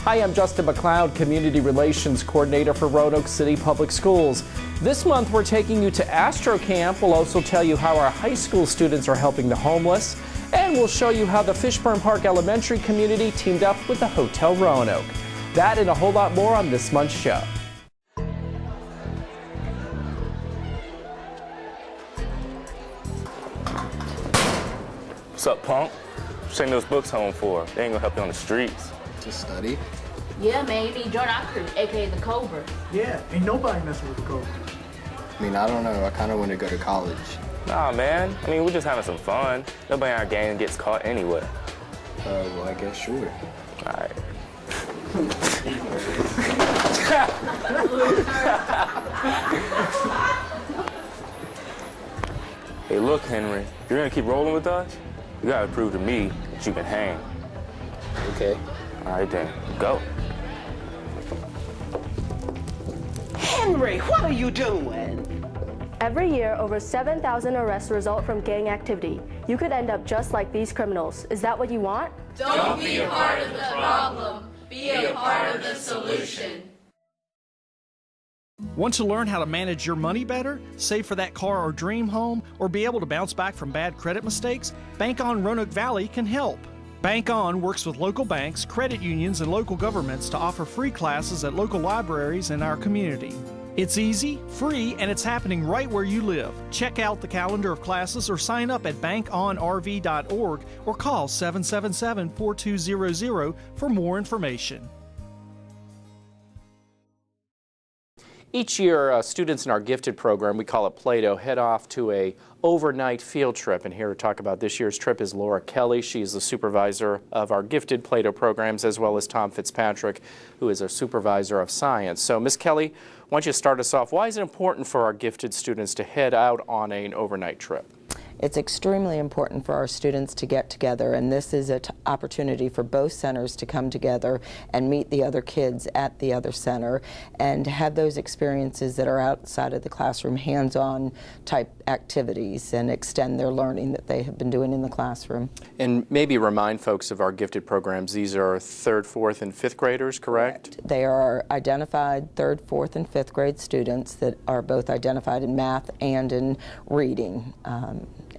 Hi, I'm Justin McLeod, Community Relations Coordinator for Roanoke City Public Schools. This month we're taking you to Astro-Camp. We'll also tell you how our high school students are helping the homeless, and we'll show you how the Fishburne Park Elementary community teamed up with the Hotel Roanoke. That and a whole lot more on this month's show. What's up, punk? Send those books home for. They ain't gonna help you on the streets. To study? Yeah, man, you need to join our crew, aka the Cobra. Yeah, ain't nobody messing with the Cobra. I mean, I don't know. I kind of want to go to college. Nah, man. I mean, we're just having some fun. Nobody in our gang gets caught anyway. Well, I guess sure. All right. Hey, look, Henry. If you're gonna keep rolling with us, you gotta prove to me that you can hang. Okay. All right, then. Go. Henry, what are you doing? Every year, over 7,000 arrests result from gang activity. You could end up just like these criminals. Is that what you want? Don't be a part of the problem. Be a part of the solution. Want to learn how to manage your money better, save for that car or dream home, or be able to bounce back from bad credit mistakes? Bank On Roanoke Valley can help. Bank On works with local banks, credit unions, and local governments to offer free classes at local libraries in our community. It's easy, free, and it's happening right where you live. Check out the calendar of classes or sign up at bankonrv.org or call 777-4200 for more information. Each year, students in our gifted program, we call it PLATO, head off to a overnight field trip. And here to talk about this year's trip is Laura Kelly. She's the supervisor of our gifted PLATO programs, as well as Tom Fitzpatrick, who is our supervisor of science. So, Ms. Kelly, why don't you start us off? Why is it important for our gifted students to head out on an overnight trip? It's extremely important for our students to get together, and this is an opportunity for both centers to come together and meet the other kids at the other center and have those experiences that are outside of the classroom, hands-on type activities, and extend their learning that they have been doing in the classroom. And maybe remind folks of our gifted programs. These are 3rd, 4th, and 5th graders, correct? They are identified 3rd, 4th, and 5th grade students that are both identified in math and in reading.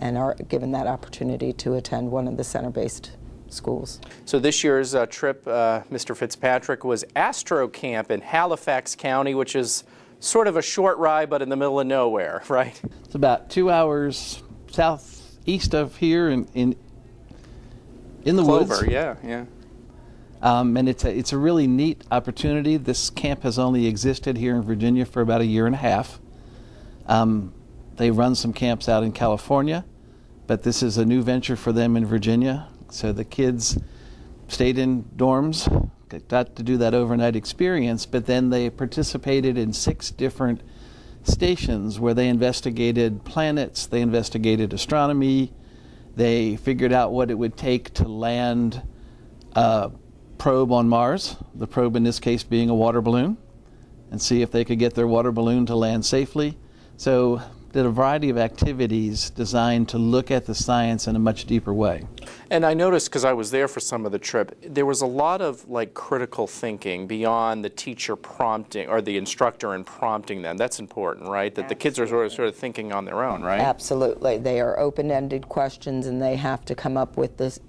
And are given that opportunity to attend one of the center-based schools. So this year's trip, Mr. Fitzpatrick, was Astro-Camp in Halifax County, which is sort of a short ride, but in the middle of nowhere, right? It's about 2 hours southeast of here in the woods. Clover, yeah. And it's a really neat opportunity. This camp has only existed here in Virginia for about a year and a half. They run some camps out in California, but this is a new venture for them in Virginia. So the kids stayed in dorms, got to do that overnight experience, but then they participated in 6 different stations where they investigated planets, they investigated astronomy, they figured out what it would take to land a probe on Mars, the probe in this case being a water balloon, and see if they could get their water balloon to land safely. So did a variety of activities designed to look at the science in a much deeper way. And I noticed, because I was there for some of the trip, there was a lot of critical thinking beyond the teacher prompting or the instructor and prompting them. That's important, right? That the kids are sort of thinking on their own, right? Absolutely. They are open-ended questions, and they have to come up with this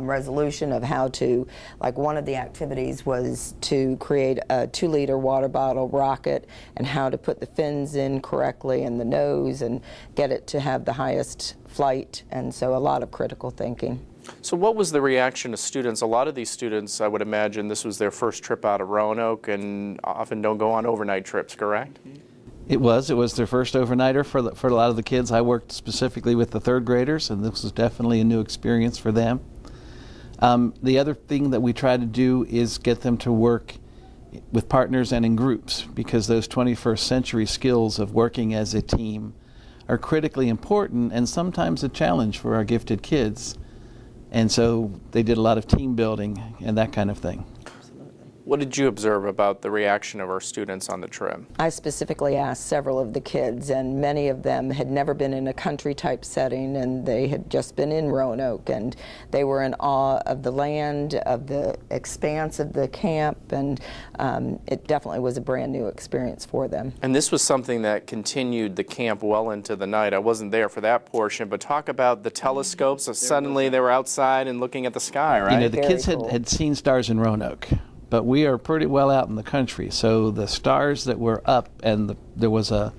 resolution of how to, one of the activities was to create a 2-liter water bottle rocket and how to put the fins in correctly and the nose and get it to have the highest flight, and so a lot of critical thinking. So what was the reaction of students? A lot of these students, I would imagine this was their first trip out of Roanoke and often don't go on overnight trips, correct? It was their first overnighter for a lot of the kids. I worked specifically with the 3rd graders, and this was definitely a new experience for them. The other thing that we try to do is get them to work with partners and in groups, because those 21st century skills of working as a team are critically important and sometimes a challenge for our gifted kids. And so they did a lot of team building and that kind of thing. What did you observe about the reaction of our students on the trip? I specifically asked several of the kids, and many of them had never been in a country type setting, and they had just been in Roanoke, and they were in awe of the land, of the expanse of the camp, and it definitely was a brand new experience for them. And this was something that continued the camp well into the night. I wasn't there for that portion, but talk about the telescopes. So suddenly they were outside and looking at the sky, right? You know, the kids had seen stars in Roanoke, but we are pretty well out in the country. So the stars that were up, and there was a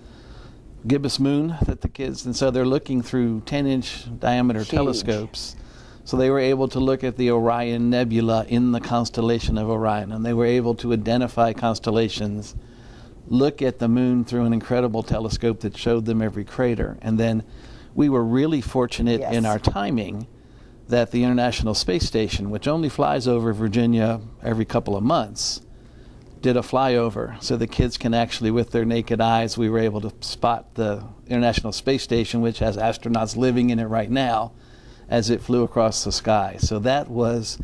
gibbous moon that the kids, and so they're looking through 10-inch diameter telescopes. So they were able to look at the Orion Nebula in the constellation of Orion, and they were able to identify constellations, look at the moon through an incredible telescope that showed them every crater. And then we were really fortunate in our timing that the International Space Station, which only flies over Virginia every couple of months, did a flyover. So the kids can actually, with their naked eyes, we were able to spot the International Space Station, which has astronauts living in it right now, as it flew across the sky. So that was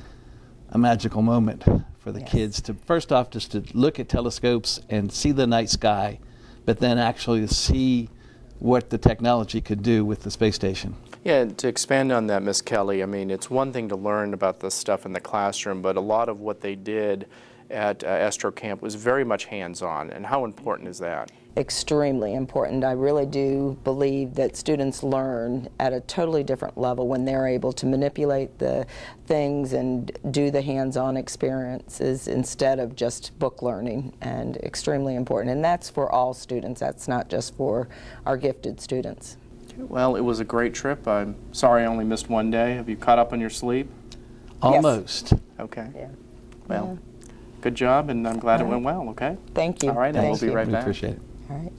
a magical moment for the kids to, first off, just to look at telescopes and see the night sky, but then actually see what the technology could do with the space station. Yeah, and to expand on that, Ms. Kelly, I mean, it's one thing to learn about this stuff in the classroom, but a lot of what they did at Astro-Camp was very much hands-on. And how important is that? Extremely important. I really do believe that students learn at a totally different level when they're able to manipulate the things and do the hands-on experiences instead of just book learning, and extremely important. And that's for all students. That's not just for our gifted students. Well, it was a great trip. I'm sorry I only missed one day. Have you caught up on your sleep? Almost. Okay. Yeah. Well, good job, and I'm glad it went well, okay? Thank you. All right, and we'll be right We back. appreciate it. All right.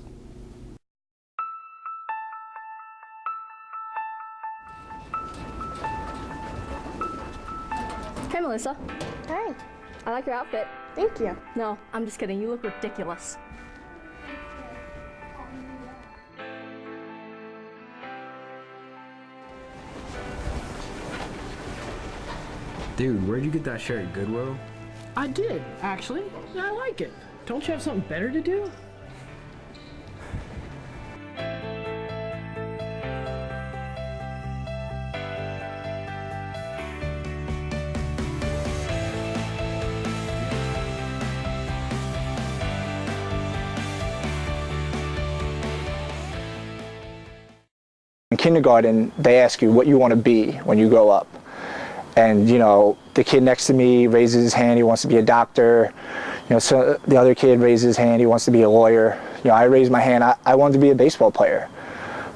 Hey, Melissa. Hey. I like your outfit. Thank you. No, I'm just kidding. You look ridiculous. Dude, where'd you get that shirt? Goodwill? I did, actually. Yeah, I like it. Don't you have something better to do? In kindergarten, they ask you what you want to be when you grow up. And, you know, the kid next to me raises his hand, he wants to be a doctor. You know, so the other kid raises his hand, he wants to be a lawyer. You know, I raised my hand, I wanted to be a baseball player.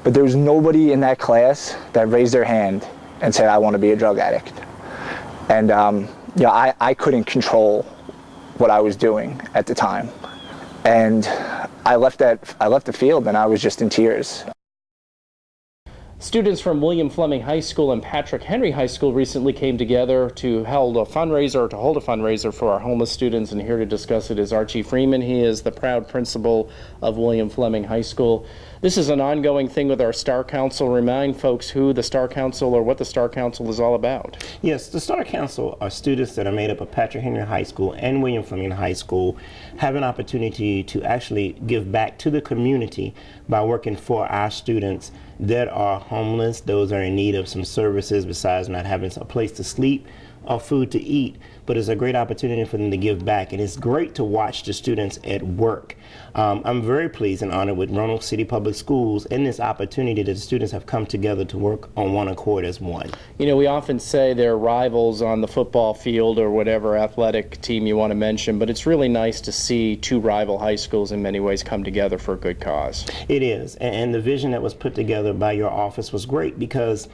But there was nobody in that class that raised their hand and said, I want to be a drug addict. And, you know, I couldn't control what I was doing at the time. And I left the field and I was just in tears. Students from William Fleming High School and Patrick Henry High School recently came together to hold a fundraiser for our homeless students, and here to discuss it is Archie Freeman. He is the proud principal of William Fleming High School. This is an ongoing thing with our Star Council. Remind folks who the Star Council or what the Star Council is all about. Yes, the Star Council are students that are made up of Patrick Henry High School and William Fleming High School, have an opportunity to actually give back to the community by working for our students that are homeless, those are in need of some services besides not having a place to sleep or food to eat. But it's a great opportunity for them to give back, and it's great to watch the students at work. I'm very pleased and honored with Roanoke City Public Schools and this opportunity that the students have come together to work on one accord as one. You know, we often say they're rivals on the football field or whatever athletic team you want to mention, but it's really nice to see two rival high schools in many ways come together for a good cause. It is, and the vision that was put together by your office was great, because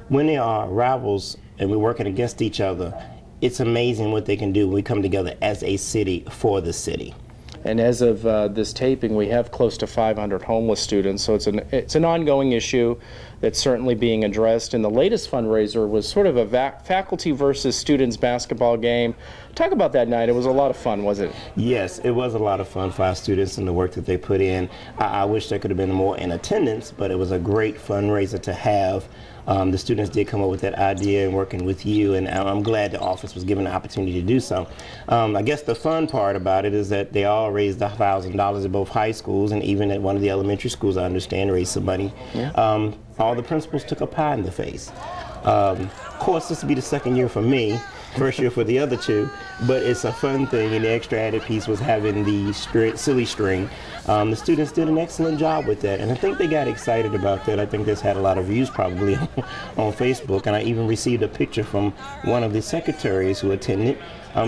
when they are rivals and we're working against each other, it's amazing what they can do when we come together as a city for the city. And as of this taping, we have close to 500 homeless students, so it's an ongoing issue. that's certainly being addressed. And the latest fundraiser was sort of a faculty versus students basketball game. Talk about that night. It was a lot of fun, wasn't it? Yes, it was a lot of fun for our students and the work that they put in. I wish there could have been more in attendance, but it was a great fundraiser to have. The students did come up with that idea and working with you, and I'm glad the office was given the opportunity to do so. I guess the fun part about it is that they all raised $1,000 at both high schools, and even at one of the elementary schools, I understand, raised some money. Yeah. All the principals took a pie in the face. Of course, this will be the second year for me, first year for the other two, but it's a fun thing, and the extra added piece was having the silly string. The students did an excellent job with that, and I think they got excited about that. I think this had a lot of views probably on Facebook, and I even received a picture from one of the secretaries who attended,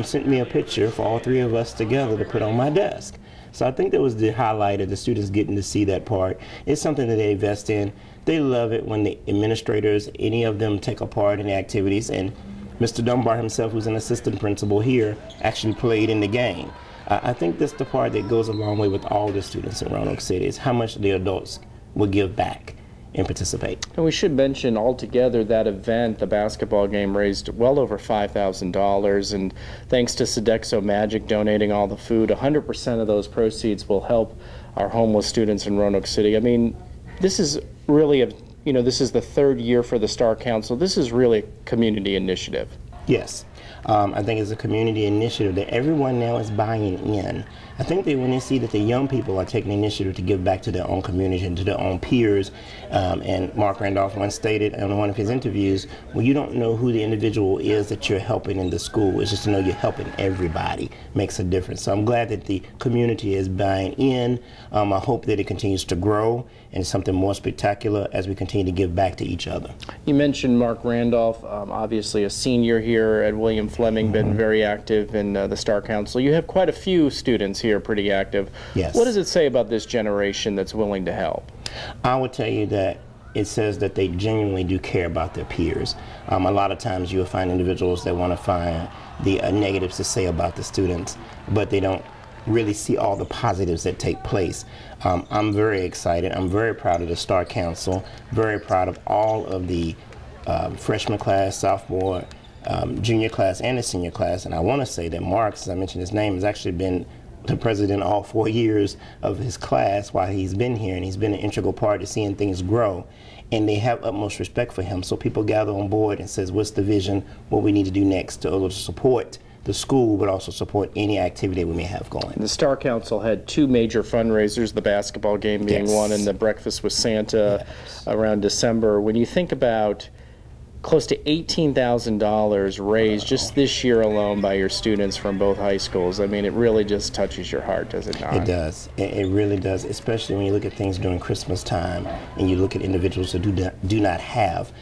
sent me a picture for all three of us together to put on my desk. So I think that was the highlight of the students getting to see that part. It's something that they invest in. They love it when the administrators, any of them, take a part in the activities, and Mr. Dunbar himself, who's an assistant principal here, actually played in the game. I think that's the part that goes a long way with all the students in Roanoke City, is how much the adults will give back and participate. And we should mention altogether that event, the basketball game, raised well over $5,000, and thanks to Sodexo Magic donating all the food, 100% of those proceeds will help our homeless students in Roanoke City. I mean, this is really this is the third year for the Star Council. This is really a community initiative. Yes. I think it's a community initiative that everyone now is buying in. I think that when they see that the young people are taking the initiative to give back to their own community and to their own peers, and Mark Randolph once stated in one of his interviews, well, you don't know who the individual is that you're helping in the school. It's just to know you're helping everybody makes a difference. So I'm glad that the community is buying in. I hope that it continues to grow and something more spectacular as we continue to give back to each other. You mentioned Mark Randolph, obviously a senior here at William Fleming, been very active in the Star Council. You have quite a few students here pretty active. Yes. What does it say about this generation that's willing to help? I would tell you that it says that they genuinely do care about their peers. A lot of times you'll find individuals that want to find the negatives to say about the students, but they don't really see all the positives that take place. I'm very excited. I'm very proud of the Star Council, very proud of all of the freshman class, sophomore, junior class, and the senior class. And I want to say that Mark, as I mentioned his name, has actually been the president all 4 years of his class while he's been here, and he's been an integral part to seeing things grow. And they have utmost respect for him. So people gather on board and says, what's the vision, what we need to do next to support the school, but also support any activity we may have going. The Star Council had two major fundraisers, the basketball game being one and the Breakfast with Santa around December. When you think about close to $18,000 raised just this year alone by your students from both high schools, I mean, it really just touches your heart, does it not? It does. It really does, especially when you look at things during Christmas time and you look at individuals who do not have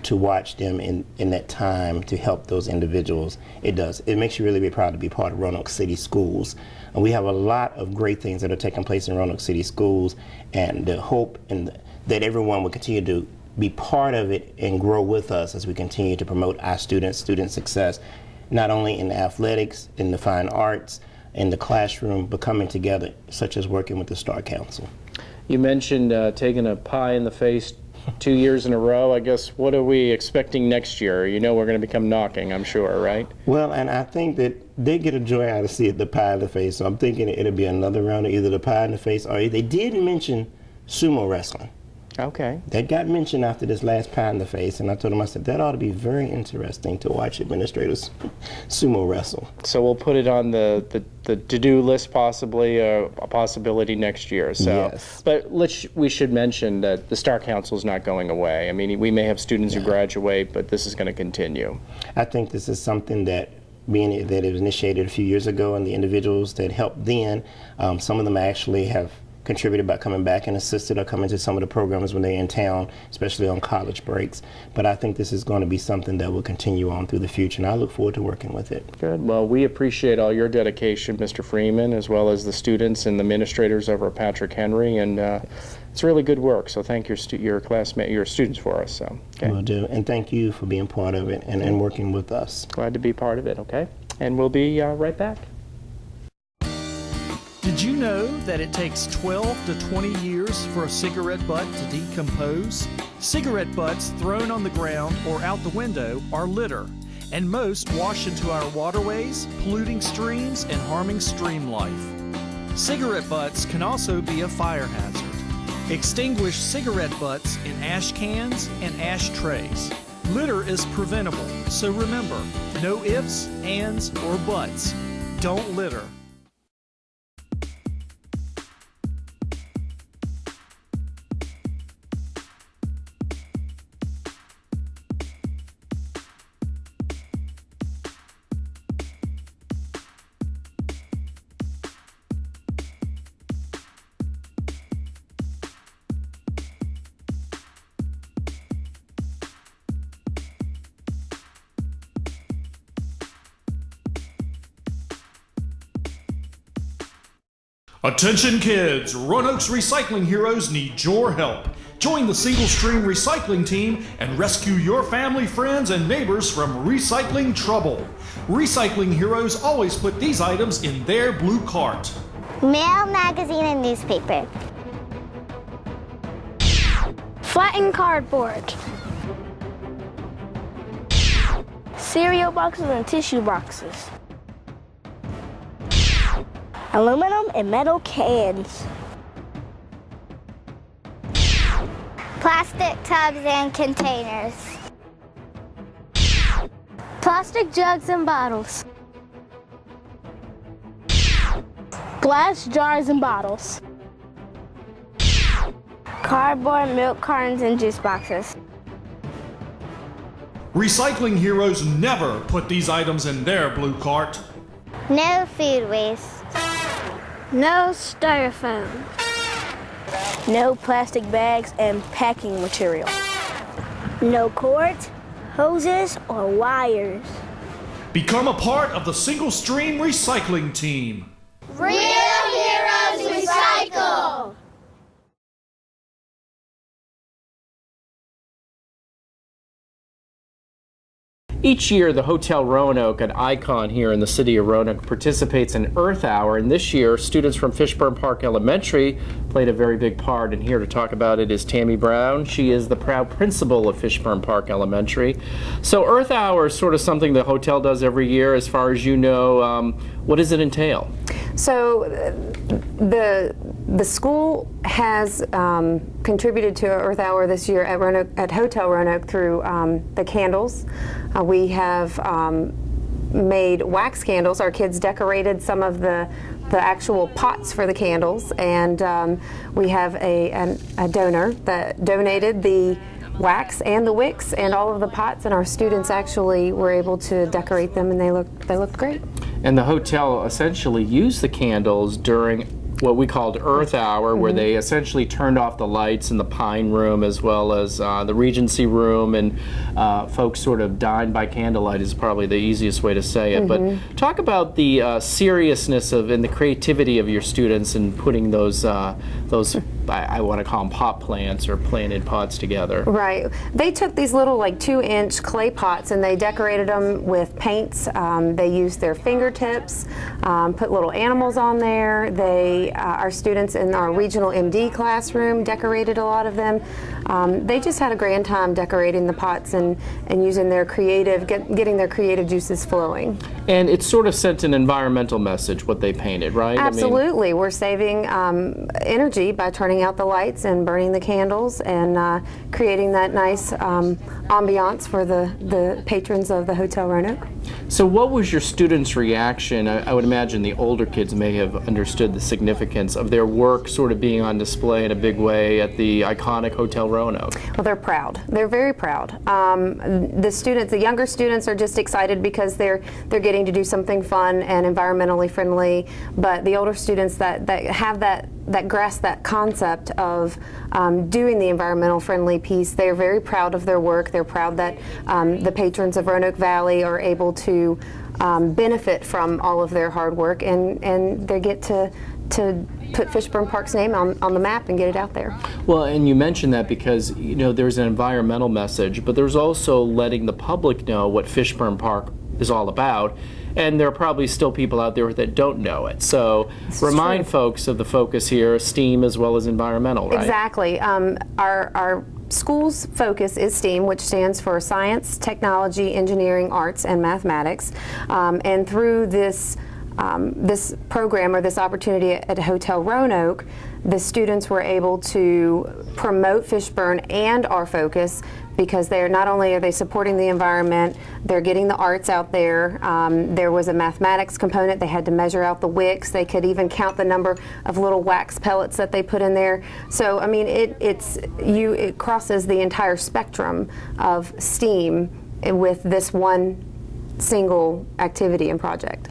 to watch them in that time to help those individuals. It does. It makes you really be proud to be part of Roanoke City Schools. And we have a lot of great things that are taking place in Roanoke City Schools, and the hope that everyone will continue to be part of it and grow with us as we continue to promote our student success, not only in athletics, in the fine arts, in the classroom, but coming together, such as working with the Star Council. You mentioned taking a pie in the face 2 years in a row. I guess, what are we expecting next year? You know we're going to become knocking, I'm sure, right? Well, and I think that they get a joy out of seeing the pie in the face, so I'm thinking it'll be another round of either the pie in the face, or they did mention sumo wrestling. Okay. That got mentioned after this last pie in the face, and I told him, I said, that ought to be very interesting to watch administrators sumo wrestle. So we'll put it on the to-do list, possibly, a possibility next year. So, yes. But we should mention that the Star Council is not going away. I mean, we may have students who graduate, but this is going to continue. I think this is something that it was initiated a few years ago, and the individuals that helped then, some of them actually have contributed by coming back and assisted or coming to some of the programs when they're in town, especially on college breaks. But I think this is going to be something that will continue on through the future, and I look forward to working with it. Good. Well, we appreciate all your dedication, Mr. Freeman, as well as the students and the administrators over at Patrick Henry, and it's really good work. So thank your students for us. So, okay. Will do, and thank you for being part of it and working with us. Glad to be part of it. Okay, and we'll be right back. Did you know that it takes 12 to 20 years for a cigarette butt to decompose? Cigarette butts thrown on the ground or out the window are litter, and most wash into our waterways, polluting streams and harming stream life. Cigarette butts can also be a fire hazard. Extinguish cigarette butts in ash cans and ashtrays. Litter is preventable, so remember, no ifs, ands, or buts. Don't litter. Attention kids, Roanoke's recycling heroes need your help. Join the single stream recycling team and rescue your family, friends, and neighbors from recycling trouble. Recycling heroes always put these items in their blue cart. Mail, magazine, and newspaper. Flattened cardboard. Cereal boxes and tissue boxes. Aluminum and metal cans. Plastic tubs and containers. Plastic jugs and bottles. Glass jars and bottles. Cardboard milk cartons and juice boxes. Recycling heroes never put these items in their blue cart. No food waste. No styrofoam. No plastic bags and packing material. No cords, hoses, or wires. Become a part of the single stream recycling team. Real heroes recycle! Each year, the Hotel Roanoke, an icon here in the city of Roanoke, participates in Earth Hour, and this year, students from Fishburne Park Elementary played a very big part, and here to talk about it is Tammy Brown. She is the proud principal of Fishburne Park Elementary. So Earth Hour is sort of something the hotel does every year, as far as you know. What does it entail? So the school has contributed to Earth Hour this year at Hotel Roanoke through the candles. We have made wax candles. Our kids decorated some of the actual pots for the candles, and we have a donor that donated the wax and the wicks and all of the pots, and our students actually were able to decorate them, and they looked great. And the hotel essentially used the candles during what we called Earth Hour, where they essentially turned off the lights in the Pine Room as well as the Regency Room, and folks sort of dined by candlelight is probably the easiest way to say it. But talk about the seriousness of and the creativity of your students in putting those I want to call them pot plants or planted pots together. Right. They took these little 2-inch clay pots and they decorated them with paints. They used their fingertips, put little animals on there. Our students in our regional MD classroom decorated a lot of them. They just had a grand time decorating the pots and using their getting their creative juices flowing. And it sort of sent an environmental message, what they painted, right? Absolutely. We're saving energy by turning out the lights and burning the candles and creating that nice ambiance for the patrons of the Hotel Roanoke. So what was your students' reaction? I would imagine the older kids may have understood the significance of their work sort of being on display in a big way at the iconic Hotel Roanoke. Well, they're proud. They're very proud. The younger students are just excited because they're getting to do something fun and environmentally friendly, but the older students that have that grasp that concept of doing the environmental friendly piece, they're very proud of their work. They're proud that the patrons of Roanoke Valley are able to benefit from all of their hard work, and they get to put Fishburne Park's name on the map and get it out there. Well, and you mentioned that because there's an environmental message, but there's also letting the public know what Fishburne Park is all about. And there are probably still people out there that don't know it. So remind folks of the focus here, STEAM as well as environmental, right? Exactly. Our school's focus is STEAM, which stands for Science, Technology, Engineering, Arts, and Mathematics. And through this this program or this opportunity at Hotel Roanoke, the students were able to promote Fishburne and our focus, because they're not only are they supporting the environment, they're getting the arts out there. There was a mathematics component. They had to measure out the wicks. They could even count the number of little wax pellets that they put in there. So I mean, it crosses the entire spectrum of STEAM with this one single activity and project.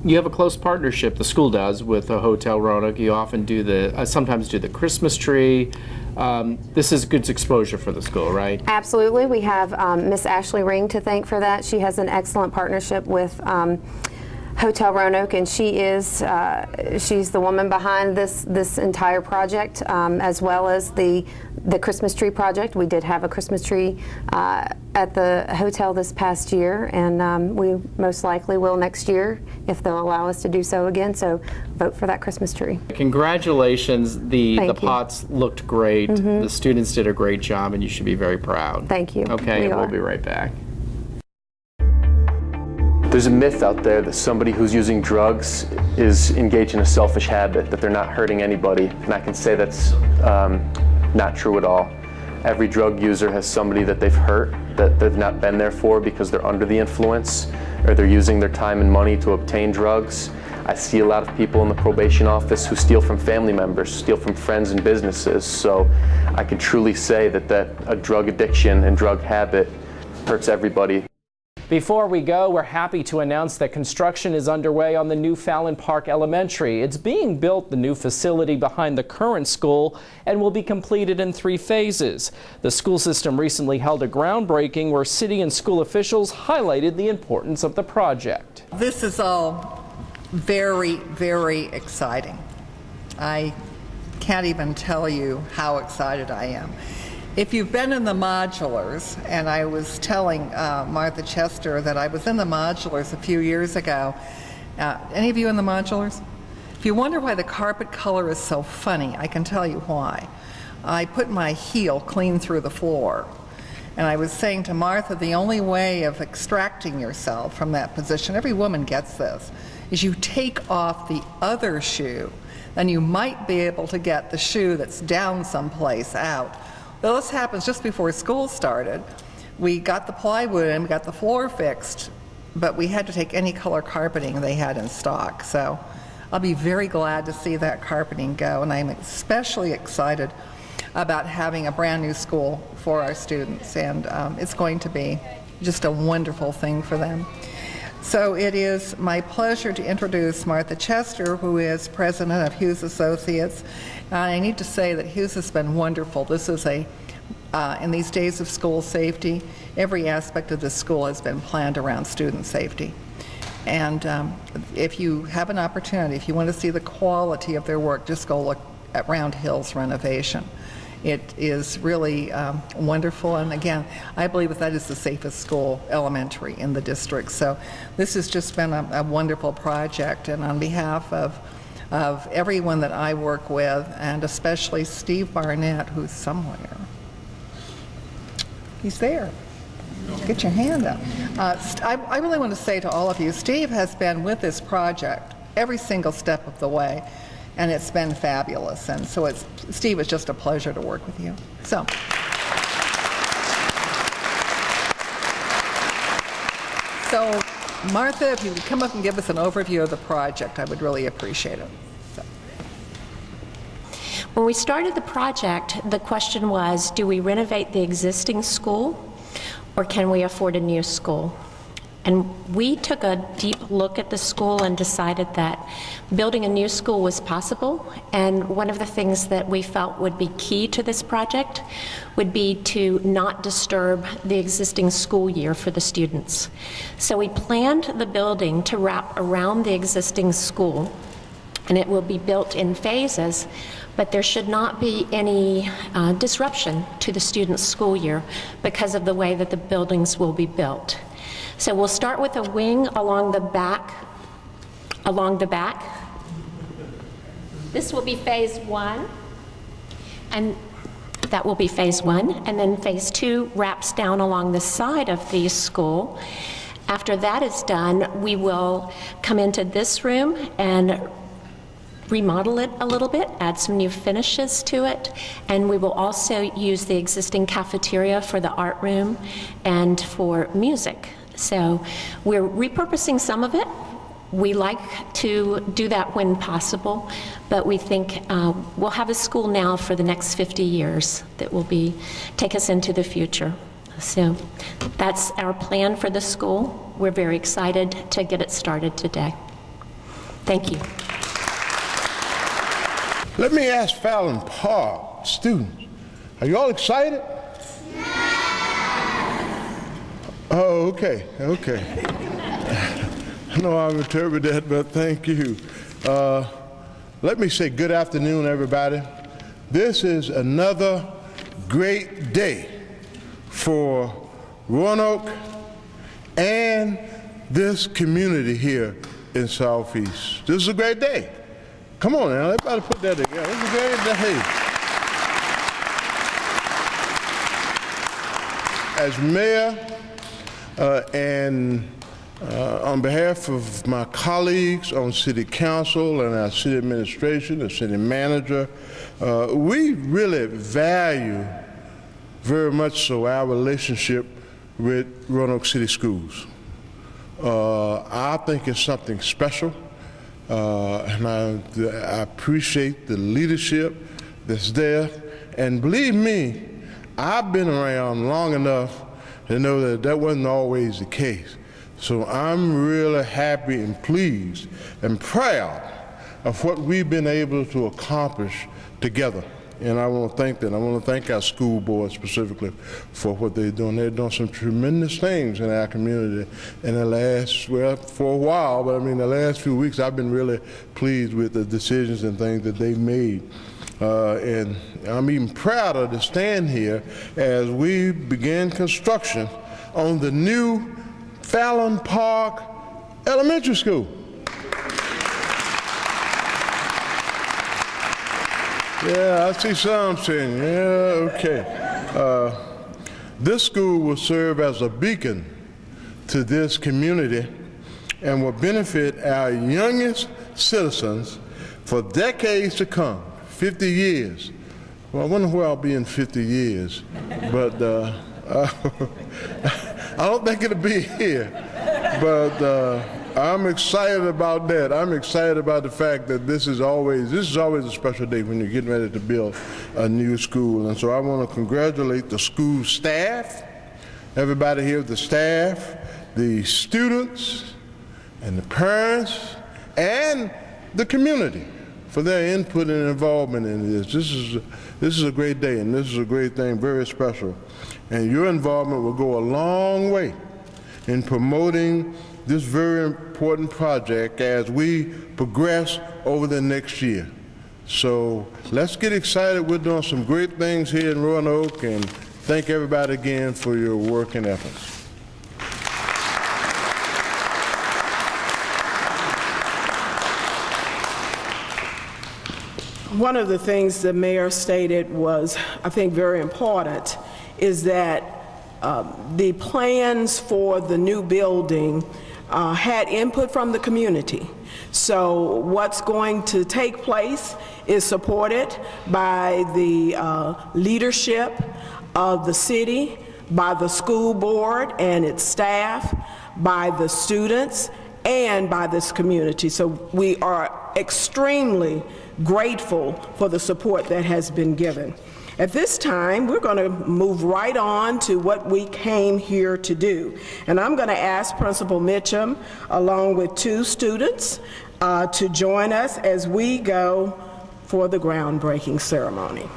You have a close partnership, the school does, with Hotel Roanoke. You often do sometimes do the Christmas tree. This is good exposure for the school, right? Absolutely. We have Miss Ashley Ring to thank for that. She has an excellent partnership with Hotel Roanoke, and she's the woman behind this entire project, as well as the Christmas tree project. We did have a Christmas tree at the hotel this past year, and we most likely will next year if they'll allow us to do so again. So vote for that Christmas tree. Congratulations. The pots looked great. Mm-hmm. The students did a great job, and you should be very proud. Thank you. Okay, we'll be right back. There's a myth out there that somebody who's using drugs is engaged in a selfish habit, that they're not hurting anybody, and I can say that's not true at all. Every drug user has somebody that they've hurt, that they've not been there for because they're under the influence, or they're using their time and money to obtain drugs. I see a lot of people in the probation office who steal from family members, steal from friends and businesses, so I can truly say that a drug addiction and drug habit hurts everybody. Before we go, we're happy to announce that construction is underway on the new Fallon Park Elementary. It's being built, the new facility behind the current school, and will be completed in 3 phases. The school system recently held a groundbreaking where city and school officials highlighted the importance of the project. This is all very, very exciting. I can't even tell you how excited I am. If you've been in the modulars, and I was telling Martha Chester that I was in the modulars a few years ago. Any of you in the modulars? If you wonder why the carpet color is so funny, I can tell you why. I put my heel clean through the floor. And I was saying to Martha, the only way of extracting yourself from that position, every woman gets this, is you take off the other shoe, and you might be able to get the shoe that's down someplace out. Well, this happens just before school started. We got the plywood and we got the floor fixed, but we had to take any color carpeting they had in stock. So I'll be very glad to see that carpeting go, and I'm especially excited about having a brand new school for our students, and it's going to be just a wonderful thing for them. So it is my pleasure to introduce Martha Chester, who is president of Hughes Associates. I need to say that Hughes has been wonderful. This is in these days of school safety, every aspect of this school has been planned around student safety. And if you have an opportunity, if you want to see the quality of their work, just go look at Round Hill's renovation. It is really wonderful, and again, I believe that is the safest school elementary in the district. So this has just been a wonderful project, and on behalf of everyone that I work with, and especially Steve Barnett, who's somewhere. He's there. Get your hand up. I really want to say to all of you, Steve has been with this project every single step of the way, and it's been fabulous. And so Steve, it's just a pleasure to work with you. So. So, Martha, if you would come up and give us an overview of the project, I would really appreciate it. So. When we started the project, the question was, do we renovate the existing school, or can we afford a new school? And we took a deep look at the school and decided that building a new school was possible. And one of the things that we felt would be key to this project would be to not disturb the existing school year for the students. So we planned the building to wrap around the existing school, and it will be built in phases, but there should not be any disruption to the students' school year because of the way that the buildings will be built. So we'll start with a wing along the back. This will be phase 1, and that will be phase 1, and then phase 2 wraps down along the side of the school. After that is done, we will come into this room and remodel it a little bit, add some new finishes to it, and we will also use the existing cafeteria for the art room and for music. So we're repurposing some of it. We like to do that when possible, but we think we'll have a school now for the next 50 years that will take us into the future. So that's our plan for the school. We're very excited to get it started today. Thank you. Let me ask Fallon Park students, are you all excited? Oh, okay. I know I've interpreted that, but thank you. Let me say good afternoon, everybody. This is another great day for Roanoke and this community here in Southeast. This is a great day. Come on now, everybody put that together. This is a great day. As mayor and on behalf of my colleagues on city council and our city administration and city manager, we really value very much so our relationship with Roanoke City Schools. I think it's something special, and I appreciate the leadership that's there. And believe me, I've been around long enough to know that that wasn't always the case. So I'm really happy and pleased and proud of what we've been able to accomplish together. And I want to thank them. I want to thank our school board specifically for what they're doing. They're doing some tremendous things in our community in the last, well, for a while, but I mean the last few weeks I've been really pleased with the decisions and things that they've made. And I'm even prouder to stand here as we begin construction on the new Fallon Park Elementary School. Yeah, I see some saying, yeah, okay. This school will serve as a beacon to this community and will benefit our youngest citizens for decades to come, 50 years. Well, I wonder where I'll be in 50 years, but I don't think it'll be here. But I'm excited about that. I'm excited about the fact that this is always a special day when you're getting ready to build a new school. And so I want to congratulate the school staff, everybody here, the staff, the students, and the parents, and the community for their input and involvement in this. This is a great day, and this is a great thing, very special. And your involvement will go a long way in promoting this very important project as we progress over the next year. So let's get excited. We're doing some great things here in Roanoke, and thank everybody again for your work and efforts. One of the things the mayor stated was, I think, very important, is that the plans for the new building had input from the community. So what's going to take place is supported by the leadership of the city, by the school board and its staff, by the students, and by this community. So we are extremely grateful for the support that has been given. At this time, we're going to move right on to what we came here to do. And I'm going to ask Principal Mitchum, along with 2 students, to join us as we go for the groundbreaking ceremony.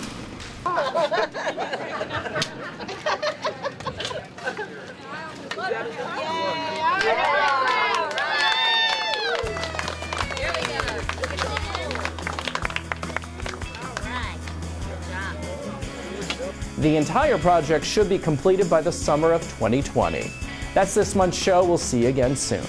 The entire project should be completed by the summer of 2020. That's this month's show. We'll see you again soon.